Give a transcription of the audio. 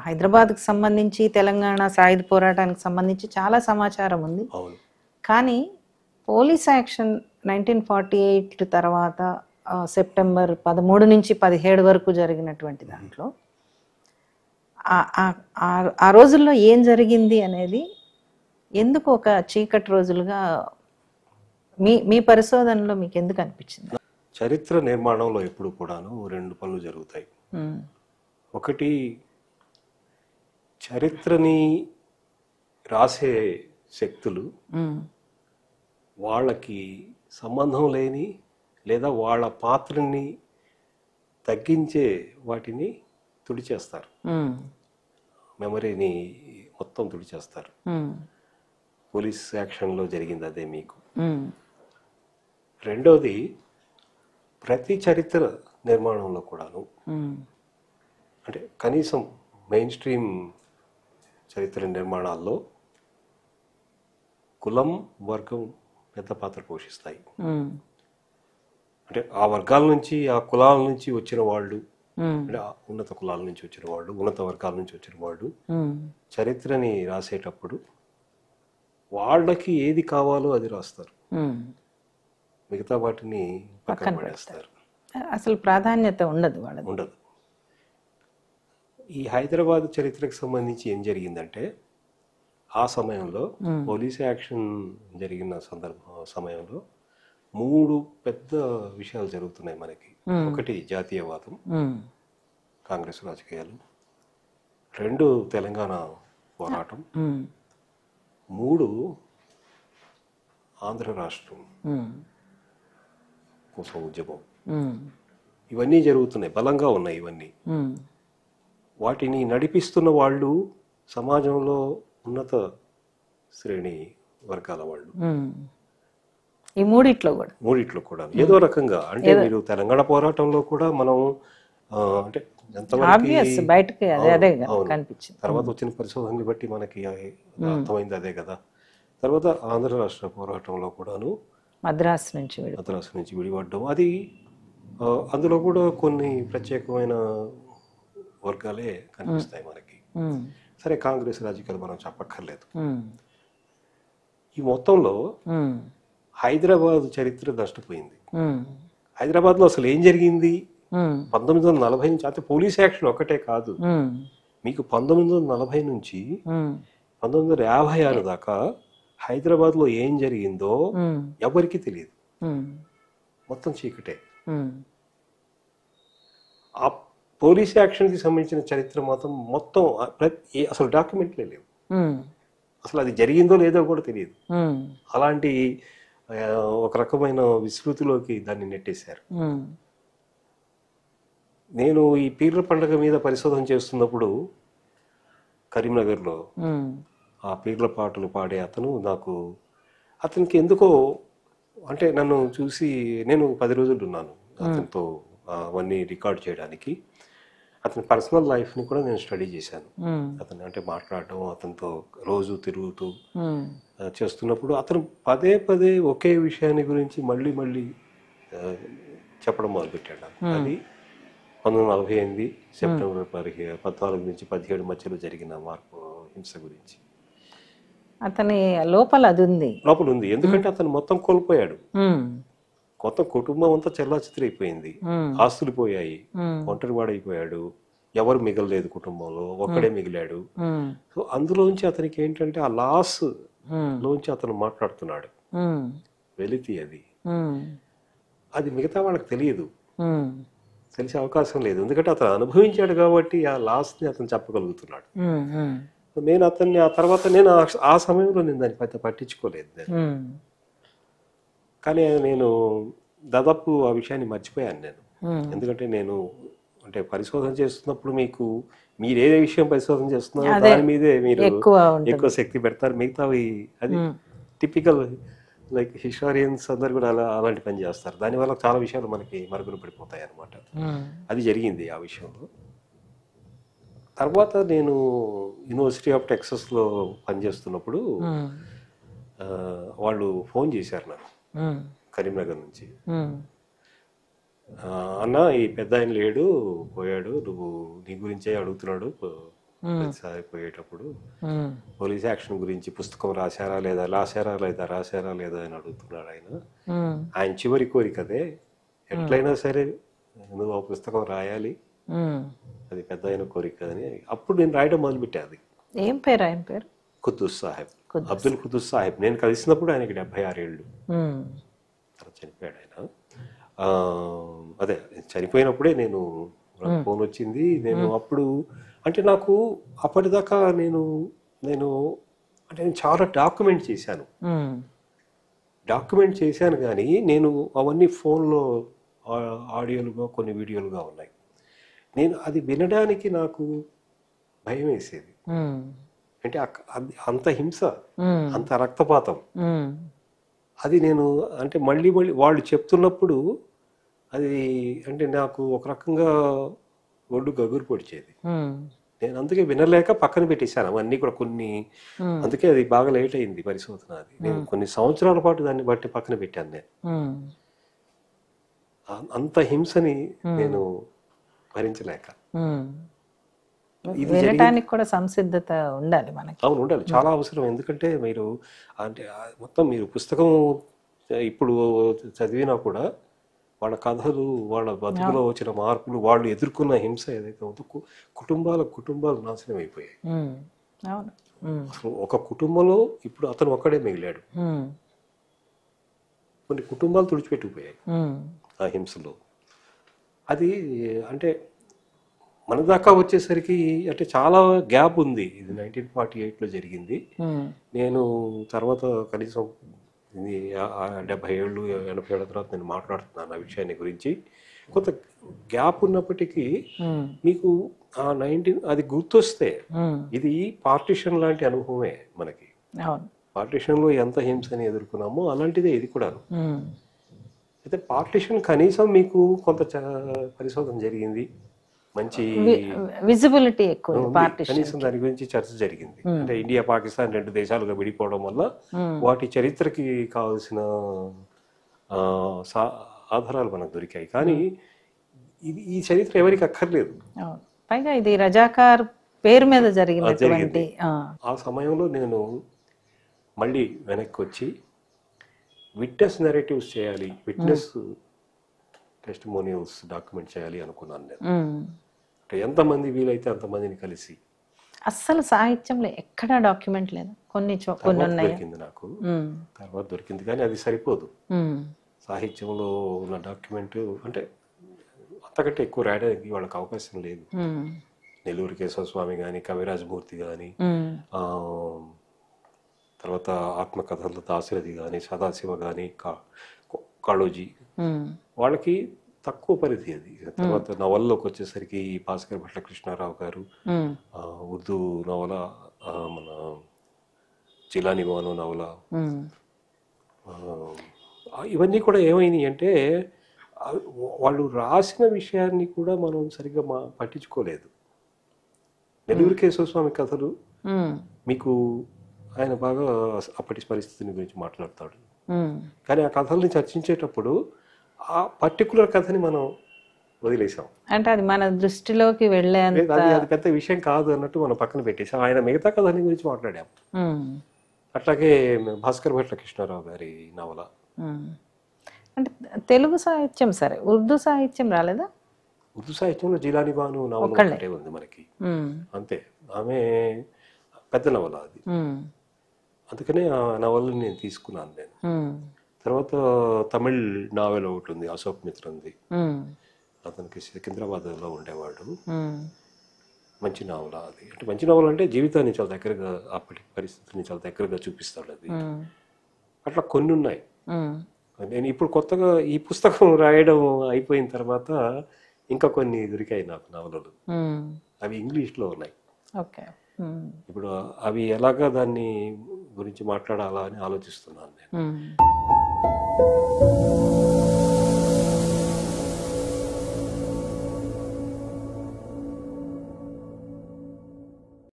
హైదరాబాద్కి సంబంధించి తెలంగాణ సాయుధ పోరాటానికి సంబంధించి చాలా సమాచారం ఉంది. కానీ పోలీస్ యాక్షన్ 1948 తర్వాత సెప్టెంబర్ 13 నుంచి 17 వరకు జరిగినటువంటి దాంట్లో ఆ రోజుల్లో ఏం జరిగింది అనేది ఎందుకు ఒక చీకటి రోజులుగా మీ పరిశోధనలో మీకు ఎందుకు అనిపించింది? చరిత్ర నిర్మాణంలో ఎప్పుడు కూడాను రెండు పనులు జరుగుతాయి. ఒకటి, చరిత్రని రాసే శక్తులు వాళ్ళకి సంబంధం లేని లేదా వాళ్ళ పాత్రని తగ్గించే వాటిని తుడిచేస్తారు, మెమరీని మొత్తం తుడిచేస్తారు. పోలీస్ యాక్షన్లో జరిగింది అదే మీకు. రెండోది, ప్రతి చరిత్ర నిర్మాణంలో కూడాను అంటే కనీసం మెయిన్ స్ట్రీమ్ చరిత్ర నిర్మాణాల్లో కులం వర్గం పెద్ద పాత్ర పోషిస్తాయి. అంటే ఆ వర్గాల నుంచి ఆ కులాల నుంచి వచ్చిన వాళ్ళు, అంటే ఉన్నత కులాల నుంచి వచ్చిన వాళ్ళు, ఉన్నత వర్గాల నుంచి వచ్చిన వాళ్ళు చరిత్రని రాసేటప్పుడు వాళ్ళకి ఏది కావాలో అది రాస్తారు, మిగతా వాటిని పక్కన పడేస్తారు. అసలు ప్రాధాన్యత ఉండదు, ఉండదు. ఈ హైదరాబాద్ చరిత్రకు సంబంధించి ఏం జరిగిందంటే, ఆ సమయంలో పోలీస్ యాక్షన్ జరిగిన సమయంలో 3 పెద్ద విషయాలు జరుగుతున్నాయి మనకి. ఒకటి, జాతీయవాదం, కాంగ్రెస్ రాజకీయాలు. 2, తెలంగాణ పోరాటం. 3, ఆంధ్ర రాష్ట్రం కోసం ఉద్యమం. ఇవన్నీ జరుగుతున్నాయి, బలంగా ఉన్నాయి ఇవన్నీ. వాటిని నడిపిస్తున్న వాళ్ళు సమాజంలో ఉన్నత శ్రేణి వర్గాల వాళ్ళు. ఈ మూడిట్లో కూడా ఏదో రకంగా, అంటే మీరు తెలంగాణ పోరాటంలో కూడా మనం అంటే తర్వాత వచ్చిన పరిశోధనని బట్టి మనకి అర్థమైంది అదే కదా. తర్వాత ఆంధ్ర రాష్ట్ర పోరాటంలో కూడాను మద్రాసు నుంచి విడిపడ్డం, అది అందులో కూడా కొన్ని ప్రత్యేకమైన వర్గాలే కనిపిస్తాయి మనకి. సరే, కాంగ్రెస్ రాజకీయాలు మనం చెప్పక్కర్లేదు. ఈ మొత్తంలో హైదరాబాద్ చరిత్ర నష్టపోయింది. హైదరాబాద్లో అసలు ఏం జరిగింది 1940 నుంచి, అయితే పోలీస్ యాక్షన్ ఒకటే కాదు, మీకు 1940 నుంచి 1956 దాకా హైదరాబాద్లో ఏం జరిగిందో ఎవరికి తెలియదు, మొత్తం చీకటే. ఆ పోలీస్ యాక్షన్కి సంబంధించిన చరిత్ర మొత్తం అసలు డాక్యుమెంట్లే లేవు, అసలు అది జరిగిందో లేదో కూడా తెలియదు. అలాంటి ఒక రకమైన విస్మృతిలోకి దాన్ని నెట్టేశారు. నేను ఈ పీర్ల పండుగ మీద పరిశోధన చేస్తున్నప్పుడు కరీంనగర్లో ఆ పీర్ల పాటలు పాడే అతనికి ఎందుకో, అంటే నన్ను చూసి, నేను 10 రోజులు ఉన్నాను అతనితో అవన్నీ రికార్డ్ చేయడానికి. అతని పర్సనల్ లైఫ్ని కూడా నేను స్టడీ చేశాను. అతను అంటే మాట్లాడడం, అతనితో రోజు తిరుగుతూ చేస్తున్నప్పుడు అతను పదే పదే ఒకే విషయాన్ని గురించి మళ్ళీ చెప్పడం మొదలుపెట్టాడు. అది 1948 సెప్టెంబర్ 14 నుంచి 17 మధ్యలో జరిగిన హింస గురించి. అతని లోపల ఉంది. ఎందుకంటే అతను మొత్తం కోల్పోయాడు, మొత్తం కుటుంబం అంతా చెల్లాచెదురైపోయింది, ఆస్తులు పోయాయి, ఒంటరి వాడైపోయాడు, ఎవరు మిగలలేదు కుటుంబంలో, ఒక్కడే మిగిలాడు. సో అందులోంచి అతనికి ఏంటంటే ఆ లాస్ లోంచి అతను మాట్లాడుతున్నాడు. వెలితి అది మిగతా వాళ్ళకి తెలియదు, తెలిసే అవకాశం లేదు, ఎందుకంటే అతను అనుభవించాడు కాబట్టి ఆ లాస్ ని అతను చెప్పగలుగుతున్నాడు. నేను అతన్ని ఆ తర్వాత ఆ సమయంలో నేను దాన్ని పెద్ద పట్టించుకోలేదు. కానీ నేను దాదాపు ఆ విషయాన్ని మర్చిపోయాను నేను. ఎందుకంటే నేను అంటే పరిశోధన చేస్తున్నప్పుడు మీరు ఏ విషయం పరిశోధన చేస్తున్నారో దాని మీదే మీరు ఎక్కువ శక్తి పెడతారు. మిగతావి అది టిపికల్ లైక్ హిస్టారియన్స్ అందరు కూడా అలాంటి పని చేస్తారు. దానివల్ల చాలా విషయాలు మనకి మరుగున పడిపోతాయి అన్నమాట. అది జరిగింది ఆ విషయంలో. తర్వాత నేను యూనివర్సిటీ ఆఫ్ టెక్సస్లో పనిచేస్తున్నప్పుడు వాళ్ళు ఫోన్ చేశారు నాకు కరీంనగర్ నుంచి. అన్న ఈ పెద్ద ఆయన లేడు, పోయాడు, నువ్వు నీ గురించే అడుగుతున్నాడు ప్రతిసారి పోయేటప్పుడు, పోలీస్ యాక్షన్ గురించి పుస్తకం రాశారా లేదా అని అడుగుతున్నాడు ఆయన చివరి కోరిక అదే, ఎట్లయినా సరే నువ్వు ఆ పుస్తకం రాయాలి, అది పెద్ద ఆయన కోరిక అని. అప్పుడు నేను రాయడం మొదలుపెట్టా. అది ఏం పేరు ఆయన పేరు? ఖుద్దూస్ సాహెబ్, అబ్దుల్ ఖుద్దూస్ సాహెబ్. నేను కలిసినప్పుడు ఆయనకి 76 ఏళ్ళు, చనిపోయాడు ఆయన. అదే చనిపోయినప్పుడే నేను ఫోన్ వచ్చింది. నేను అప్పుడు అంటే నాకు అప్పటిదాకా నేను చాలా డాక్యుమెంట్ చేశాను కానీ నేను అవన్నీ ఫోన్లో ఆడియోలుగా కొన్ని వీడియోలుగా ఉన్నాయి. నేను అది వినడానికి నాకు భయం వేసేది. అంటే అంత హింస, అంత రక్తపాతం, అది నేను అంటే మళ్ళీ వాళ్ళు చెప్తున్నప్పుడు అది అంటే నాకు ఒక రకంగా ఒళ్ళు గగురు పొడిచేది. నేను అందుకే వినలేక పక్కన పెట్టేశాను అవన్నీ కూడా కొన్ని. అందుకే అది బాగా లేట్ అయింది పరిశోధన. అది నేను కొన్ని సంవత్సరాల పాటు దాన్ని బట్టి పక్కన పెట్టాను. నేను అంత హింసని నేను భరించలేక. వినటానికి కూడా సంసిద్ధత ఉండాలి మనకి. అవును, ఉండాలి, చాలా అవసరం. ఎందుకంటే మీరు అంటే మొత్తం మీరు పుస్తకం ఇప్పుడు చదివినా కూడా వాళ్ళ కథలు, వాళ్ళ బతుకులో వచ్చిన మార్పులు, వాళ్ళు ఎదుర్కొన్న హింస ఏదైతే ఉందో కుటుంబాలు నాశనం అయిపోయాయి. అసలు ఒక కుటుంబంలో ఇప్పుడు అతను ఒక్కడే మిగిలాడు, కొన్ని కుటుంబాలు తుడిచిపెట్టుకుపోయాయి ఆ హింసలో. అది అంటే మన దాకా వచ్చేసరికి అంటే చాలా గ్యాప్ ఉంది. ఇది 1948లో జరిగింది. నేను తర్వాత కనీసం 70 ఏళ్ళు 80 ఏళ్ళ తర్వాత నేను మాట్లాడుతున్నాను ఆ విషయాన్ని గురించి. కొంత గ్యాప్ ఉన్నప్పటికీ మీకు ఆ 19 అది గుర్తొస్తే ఇది పార్టిషన్ లాంటి అనుభవమే మనకి. పార్టిషన్లో ఎంత హింసని ఎదుర్కొన్నామో అలాంటిదే ఇది కూడా. అయితే పార్టిషన్ కనీసం మీకు కొంత పరిశోధన జరిగింది, మంచి విజిబిలిటీ ఎక్కువ, కనీసం దాని గురించి చర్చ జరిగింది. అంటే ఇండియా పాకిస్తాన్ 2 దేశాలుగా విడిపోవడం వల్ల వాటి చరిత్రకి కావాల్సిన ఆధారాలు మనకు దొరికాయి. కానీ ఈ చరిత్ర ఎవరికి అక్కర్లేదు. పైగా ఇది రజాకార్ పేరు మీద జరిగింది. ఆ సమయంలో నేను మళ్ళీ వెనక్కి వచ్చి విట్నెస్ నెరేటివ్స్ చేయాలి, విట్నెస్ టెస్టిమోనియల్స్ డాక్యుమెంట్ చేయాలి అనుకున్నాను నేను. అంటే ఎంతమంది వీలైతే అంతమందిని కలిసి. అస్సలు సాహిత్యంలో ఎక్కడా డాక్యుమెంట్ లేదు, కొన్ని దొరికింది నాకు, తర్వాత దొరికింది, కానీ అది సరిపోదు. సాహిత్యంలో ఉన్న డాక్యుమెంట్ అంటే అంతకంటే ఎక్కువ రాయడానికి వాళ్ళకి అవకాశం లేదు. నెల్లూరు కేశవస్వామి కానీ, కవిరాజమూర్తి కానీ, తర్వాత ఆత్మకథలు దాశరథి కానీ, సదాశివ కానీ, కాళోజీ, వాళ్ళకి తక్కువ పరిధి అది. తర్వాత నవల్లోకి వచ్చేసరికి భాస్కర్ భట్ల కృష్ణారావు గారు, ఉర్దూ నవల మన జిలానీ బాను నవల, ఇవన్నీ కూడా ఏమైనాయి అంటే వాళ్ళు రాసిన విషయాన్ని కూడా మనం సరిగ్గా పట్టించుకోలేదు. నెల్లూరు కేశవస్వామి కథలు మీకు ఆయన బాగా అప్పటి పరిస్థితిని గురించి మాట్లాడతాడు, కానీ ఆ కథల్ని చర్చించేటప్పుడు ఆ పర్టికులర్ కథని మనం వదిలేసాం. అంటే అది మన దృష్టిలోకి వెళ్ళేది అది పెద్ద విషయం కాదు అన్నట్టు మనం పక్కన పెట్టేసాం. ఆయన మిగతా కథని గురించి మాట్లాడాం. అట్లాగే భాస్కర్ భట్ల కృష్ణారావు గారి నవల. అంటే తెలుగు సాహిత్యం సరే, ఉర్దూ సాహిత్యం రాలేదా? ఉర్దూ సాహిత్యంలో జిలానీ బాను నవల ఒకటే ఉంది మనకి, అంతే. ఆమె పెద్ద నవల అది, అందుకనే ఆ నవలని నేను తీసుకున్నాను నేను. తర్వాత తమిళ్ నావెల్ ఒకటి ఉంది, అశోక్ మిత్రంది. అతనికి సికింద్రాబాద్లో ఉండేవాడు. మంచి నవల అది. అంటే మంచి నవల అంటే జీవితాన్ని చాలా దగ్గరగా, అప్పటి పరిస్థితిని చాలా దగ్గరగా చూపిస్తాడు అది. అట్లా కొన్ని ఉన్నాయి. నేను ఇప్పుడు కొత్తగా ఈ పుస్తకం రాయడం అయిపోయిన తర్వాత ఇంకా కొన్ని దొరికాయి నాకు నవలలు. అవి ఇంగ్లీష్లో ఉన్నాయి. ఇప్పుడు అవి ఎలాగా దాన్ని గురించి మాట్లాడాలా అని ఆలోచిస్తున్నాను నేను.